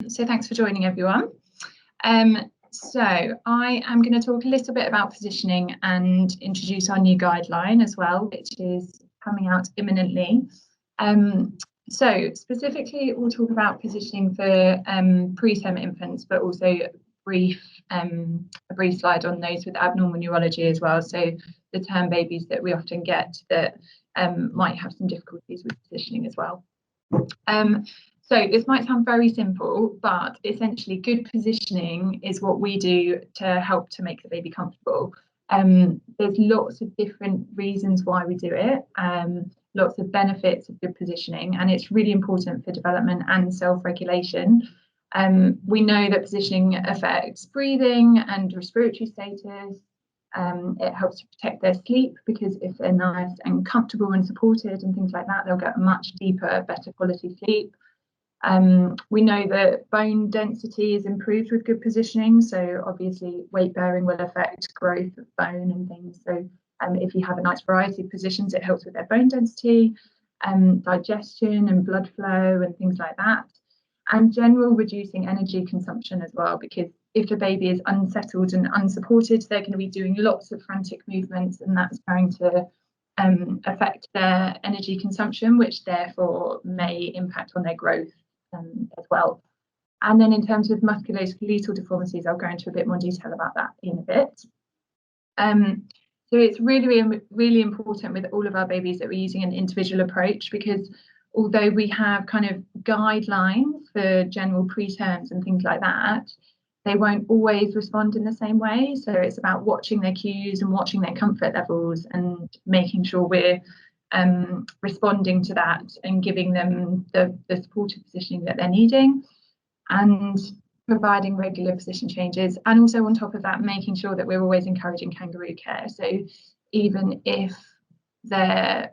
So thanks for joining, everyone. So I am going to talk a little bit about positioning and introduce our new guideline as well, which is coming out imminently. So specifically, we'll talk about positioning for preterm infants, but also a brief slide on those with abnormal neurology as well. So the term babies that we often get that might have some difficulties with positioning as well. So this might sound very simple, but essentially good positioning is what we do to help to make the baby comfortable. There's lots of different reasons why we do it, lots of benefits of good positioning, and it's really important for development and self-regulation. We know that positioning affects breathing and respiratory status. It helps to protect their sleep, because if they're nice and comfortable and supported and things like that, they'll get a much deeper, better quality sleep. We know that bone density is improved with good positioning, so obviously weight bearing will affect growth of bone and things. So if you have a nice variety of positions, it helps with their bone density, digestion and blood flow and things like that, and general reducing energy consumption as well, because if the baby is unsettled and unsupported, they're going to be doing lots of frantic movements, and that's going to affect their energy consumption, which therefore may impact on their growth as well. And then in terms of musculoskeletal deformities, I'll go into a bit more detail about that in a bit. So it's really important with all of our babies that we're using an individual approach, because although we have kind of guidelines for general preterms and things like that, they won't always respond in the same way. So it's about watching their cues and watching their comfort levels and making sure we're responding to that and giving them the supportive positioning that they're needing, and providing regular position changes. And also on top of that, making sure that we're always encouraging kangaroo care. So even if they're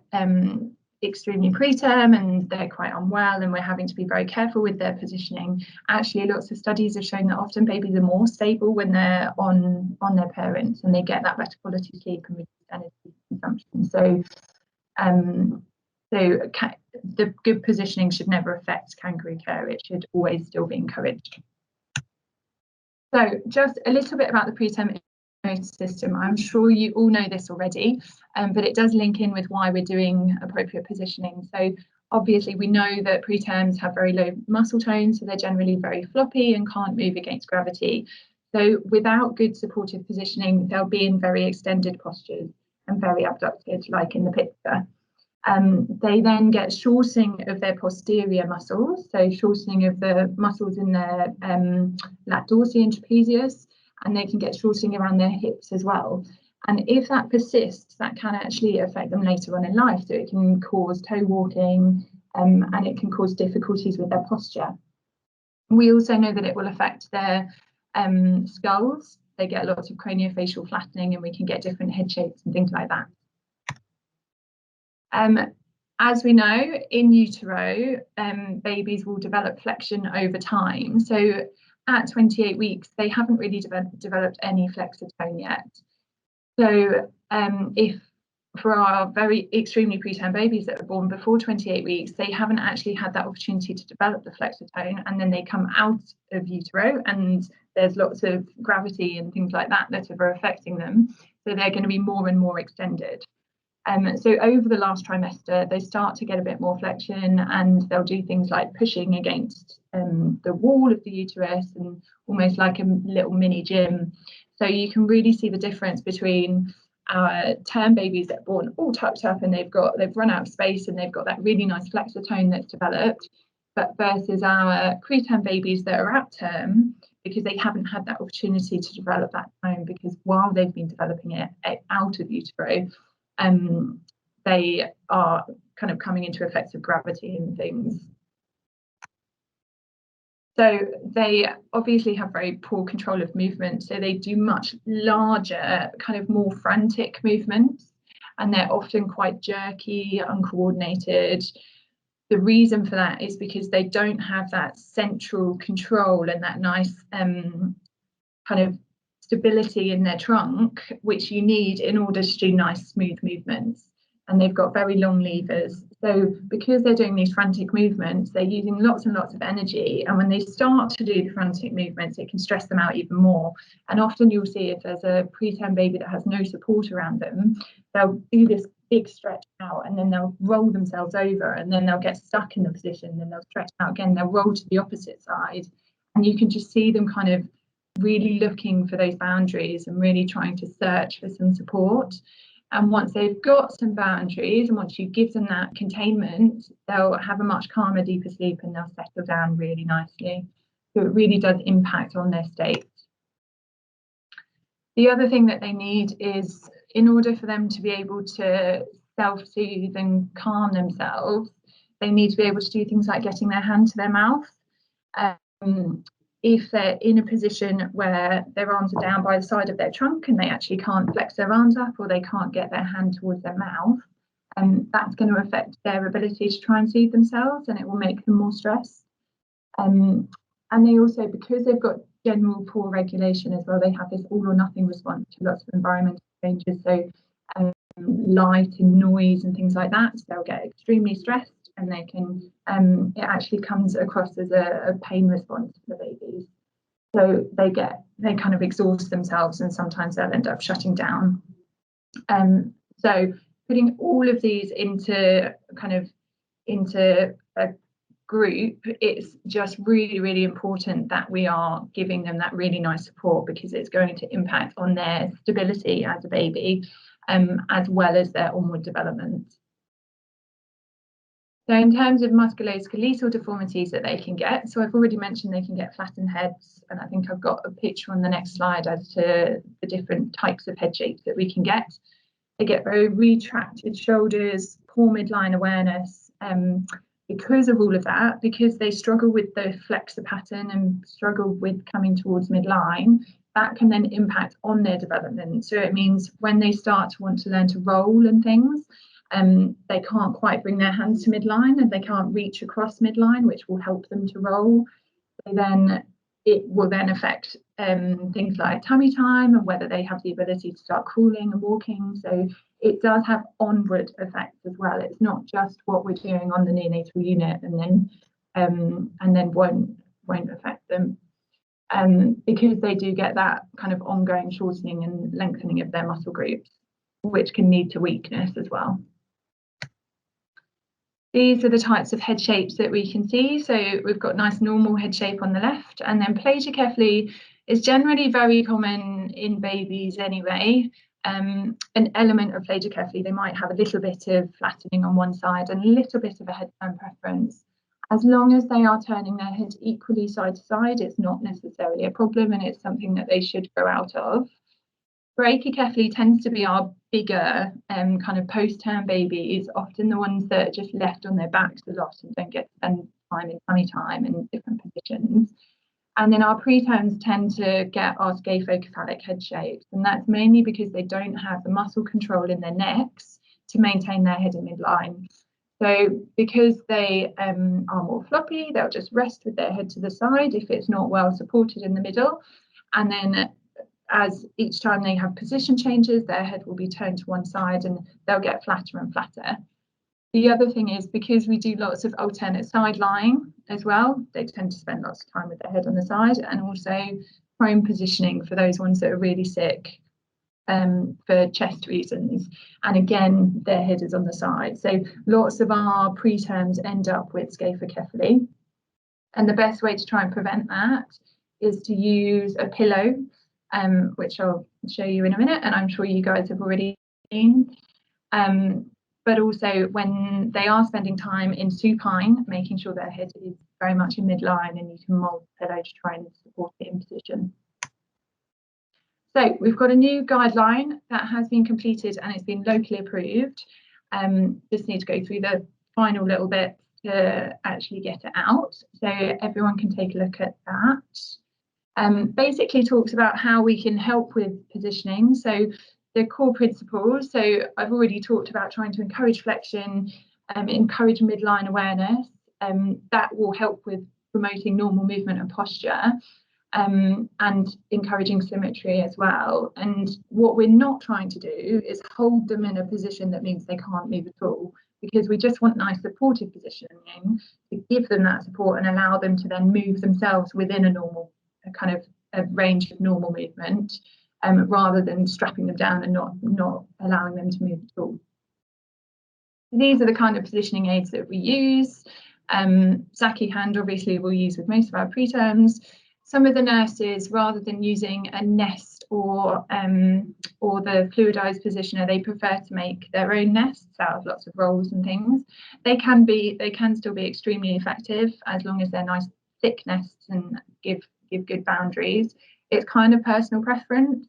extremely preterm and they're quite unwell and we're having to be very careful with their positioning, actually lots of studies have shown that often babies are more stable when they're on their parents, and they get that better quality sleep and reduced energy consumption. So the good positioning should never affect kangaroo care. It should always still be encouraged. So just a little bit about the preterm motor system. I'm sure you all know this already, but it does link in with why we're doing appropriate positioning. So obviously we know that preterms have very low muscle tone, so they're generally very floppy and can't move against gravity. So without good supportive positioning, they'll be in very extended postures and very abducted, like in the picture. They then get shortening of their posterior muscles, so shortening of the muscles in their lat dorsi and trapezius, and they can get shortening around their hips as well. And if that persists, that can actually affect them later on in life. So it can cause toe walking, and it can cause difficulties with their posture. We also know that it will affect their skulls. They get lots of craniofacial flattening, and we can get different head shapes and things like that. As we know, in utero, babies will develop flexion over time. So at 28 weeks, they haven't really developed any flexor tone yet. So if for our very extremely preterm babies that are born before 28 weeks, they haven't actually had that opportunity to develop the flexor tone, and then they come out of utero and there's lots of gravity and things like that that are affecting them. So they're going to be more and more extended. So over the last trimester, they start to get a bit more flexion, and they'll do things like pushing against the wall of the uterus, and almost like a little mini gym. So you can really see the difference between our term babies that are born all tucked up and they've run out of space and they've got that really nice flexor tone that's developed, but versus our preterm babies that are at term, because they haven't had that opportunity to develop that tone, because while they've been developing it out of utero, they are kind of coming into effects of gravity and things. So they obviously have very poor control of movement, so they do much larger, kind of more frantic movements, and they're often quite jerky, uncoordinated. The reason for that is because they don't have that central control and that nice kind of stability in their trunk, which you need in order to do nice, smooth movements. and they've got very long levers. So because they're doing these frantic movements, they're using lots and lots of energy. And when they start to do the frantic movements, it can stress them out even more. And often you'll see if there's a preterm baby that has no support around them, they'll do this big stretch out, and then they'll roll themselves over, and then they'll get stuck in the position, then they'll stretch out again, they'll roll to the opposite side. And you can just see them kind of really looking for those boundaries and really trying to search for some support. And once they've got some boundaries, and once you give them that containment, they'll have a much calmer, deeper sleep, and they'll settle down really nicely. So it really does impact on their state. The other thing that they need is, in order for them to be able to self-soothe and calm themselves, they need to be able to do things like getting their hand to their mouth. If they're in a position where their arms are down by the side of their trunk and they actually can't flex their arms up, or they can't get their hand towards their mouth, that's going to affect their ability to try and soothe themselves, and it will make them more stressed. And they also, because they've got general poor regulation as well, they have this all or nothing response to lots of environmental changes, so light and noise and things like that. So they'll get extremely stressed, and they can it actually comes across as a pain response for the babies. So they kind of exhaust themselves, and sometimes they'll end up shutting down. So putting all of these into a group, it's just really, really important that we are giving them that really nice support, because it's going to impact on their stability as a baby, as well as their onward development. So in terms of musculoskeletal deformities that they can get, so I've already mentioned they can get flattened heads, and I think I've got a picture on the next slide as to the different types of head shapes that we can get. They get very retracted shoulders, poor midline awareness, because of all of that, because they struggle with the flexor pattern and struggle with coming towards midline, that can then impact on their development. So it means when they start to want to learn to roll and things, they can't quite bring their hands to midline, and they can't reach across midline, which will help them to roll. It will then affect things like tummy time and whether they have the ability to start crawling and walking. So it does have onward effects as well. It's not just what we're doing on the neonatal unit and then won't affect them, because they do get that kind of ongoing shortening and lengthening of their muscle groups, which can lead to weakness as well. These are the types of head shapes that we can see. So we've got nice normal head shape on the left, and then plagioccephaly is generally very common in babies anyway. An element of plagioccephaly, they might have a little bit of flattening on one side and a little bit of a head turn preference. As long as they are turning their head equally side to side, it's not necessarily a problem, and it's something that they should grow out of. Brachycephaly tends to be our bigger kind of post-term babies, often the ones that are just left on their backs a lot and don't get to spend time in tummy time in different positions. And then our preterms tend to get our scaphocephalic head shapes, and that's mainly because they don't have the muscle control in their necks to maintain their head in midline. So because they are more floppy, they'll just rest with their head to the side if it's not well supported in the middle, and then as each time they have position changes, their head will be turned to one side and they'll get flatter and flatter. The other thing is, because we do lots of alternate side lying as well, they tend to spend lots of time with their head on the side, and also prone positioning for those ones that are really sick for chest reasons. And again, their head is on the side. So lots of our preterms end up with scaphocephaly. And the best way to try and prevent that is to use a pillow, which I'll show you in a minute, and I'm sure you guys have already seen. But also when they are spending time in supine, making sure their head is very much in midline, and you can mould the pillow to try and support it in position. So we've got a new guideline that has been completed and it's been locally approved. Just need to go through the final little bit to actually get it out, so everyone can take a look at that. Basically talks about how we can help with positioning. So the core principles, so I've already talked about trying to encourage flexion, encourage midline awareness, that will help with promoting normal movement and posture. and encouraging symmetry as well. And what we're not trying to do is hold them in a position that means they can't move at all, because we just want nice supportive positioning to give them that support and allow them to then move themselves within a normal kind of a range of normal movement, rather than strapping them down and not allowing them to move at all. These are the kind of positioning aids that we use. Zaki hand obviously we'll use with most of our preterms. Some of the nurses, rather than using a nest or the fluidized positioner, they prefer to make their own nests out of lots of rolls and things. They can still be extremely effective as long as they're nice thick nests and give good boundaries. It's kind of personal preference,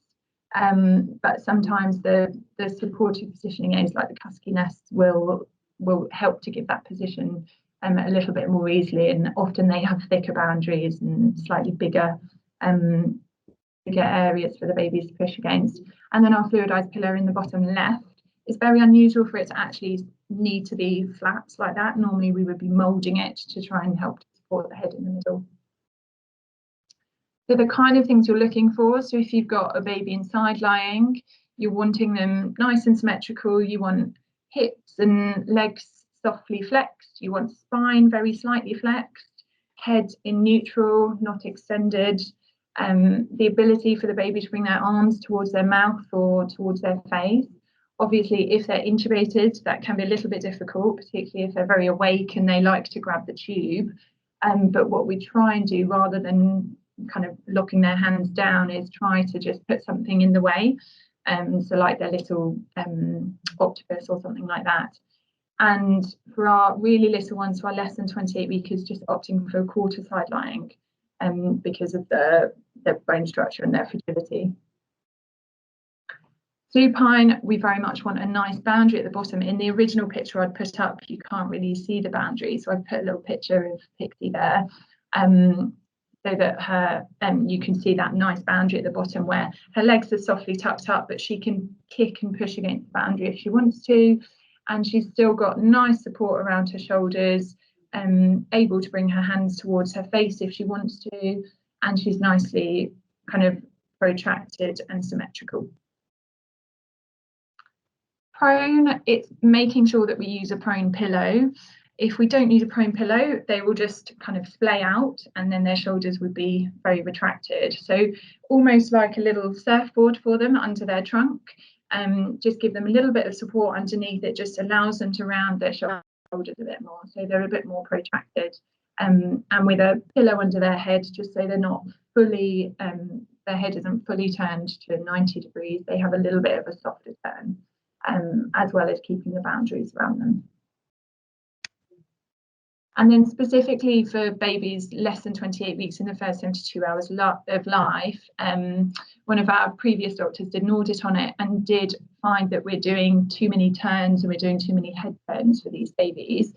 but sometimes the supportive positioning aids like the Kusky nests will help to give that position a little bit more easily, and often they have thicker boundaries and slightly bigger areas for the babies to push against. And then our fluidized pillow in the bottom left, it's very unusual for it to actually need to be flat like that. Normally we would be molding it to try and help to support the head in the middle. So the kind of things you're looking for, so if you've got a baby inside lying, you're wanting them nice and symmetrical, you want hips and legs softly flexed, you want spine very slightly flexed, head in neutral, not extended, the ability for the baby to bring their arms towards their mouth or towards their face. Obviously, if they're intubated, that can be a little bit difficult, particularly if they're very awake and they like to grab the tube. But what we try and do, rather than kind of locking their hands down, is try to just put something in the way. So like their little octopus or something like that. And for our really little ones who are less than 28 weeks, just opting for a quarter side lying, because of their bone structure and their fragility. Supine, we very much want a nice boundary at the bottom. In the original picture I'd put up, you can't really see the boundary, so I've put a little picture of Pixie there, so that her you can see that nice boundary at the bottom where her legs are softly tucked up, but she can kick and push against the boundary if she wants to, and she's still got nice support around her shoulders, able to bring her hands towards her face if she wants to, and she's nicely kind of protracted and symmetrical. Prone, it's making sure that we use a prone pillow. If we don't use a prone pillow, they will just kind of splay out and then their shoulders would be very retracted. So almost like a little surfboard for them under their trunk. Just give them a little bit of support underneath. It just allows them to round their shoulders a bit more, so they're a bit more protracted. And with a pillow under their head, just so they're not fully, their head isn't fully turned to 90 degrees. They have a little bit of a softer turn, as well as keeping the boundaries around them. And then specifically for babies less than 28 weeks in the first 72 hours of life, one of our previous doctors did an audit on it and did find that we're doing too many turns and we're doing too many head turns for these babies.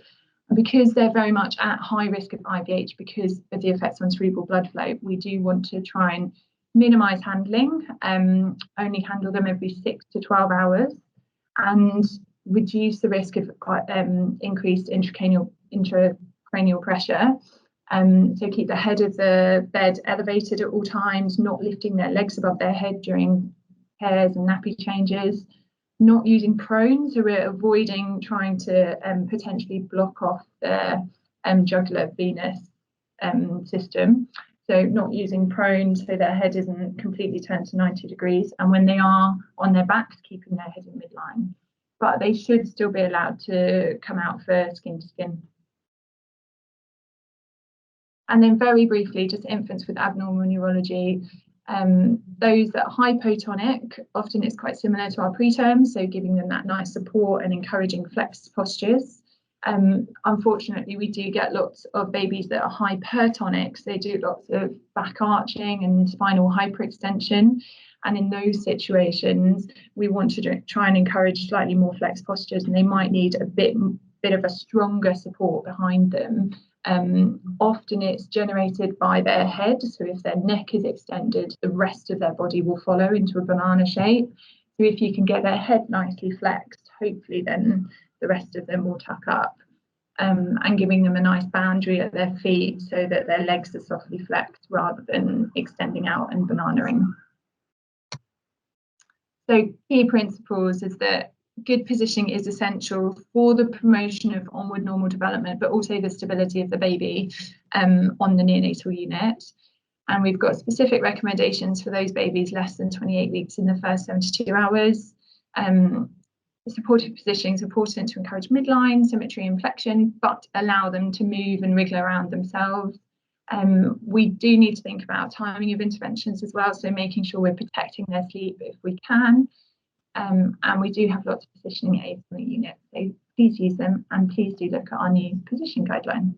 And because they're very much at high risk of IVH because of the effects on cerebral blood flow, we do want to try and minimise handling, only handle them every 6 to 12 hours, and reduce the risk of increased intracranial pressure. So keep the head of the bed elevated at all times, not lifting their legs above their head during pairs and nappy changes, not using prone, so we're avoiding trying to potentially block off the jugular venous system. So not using prone, so their head isn't completely turned to 90 degrees. And when they are on their backs, keeping their head in midline. But they should still be allowed to come out for skin to skin. And then very briefly, just infants with abnormal neurology. Those that are hypotonic, often it's quite similar to our preterms, so giving them that nice support and encouraging flexed postures. Unfortunately, we do get lots of babies that are hypertonic, so they do lots of back arching and spinal hyperextension. And in those situations, we want to try and encourage slightly more flexed postures, and they might need a bit of a stronger support behind them. Often it's generated by their head, so if their neck is extended, the rest of their body will follow into a banana shape. So if you can get their head nicely flexed, hopefully then the rest of them will tuck up. and giving them a nice boundary at their feet so that their legs are softly flexed rather than extending out and bananaing. So key principles is that good positioning is essential for the promotion of onward normal development, but also the stability of the baby on the neonatal unit. And we've got specific recommendations for those babies less than 28 weeks in the first 72 hours. Supportive positioning is important to encourage midline, symmetry and flexion, but allow them to move and wriggle around themselves. We do need to think about timing of interventions as well, so making sure we're protecting their sleep if we can. And we do have lots of positioning aids in the unit, so please use them and please do look at our new position guideline.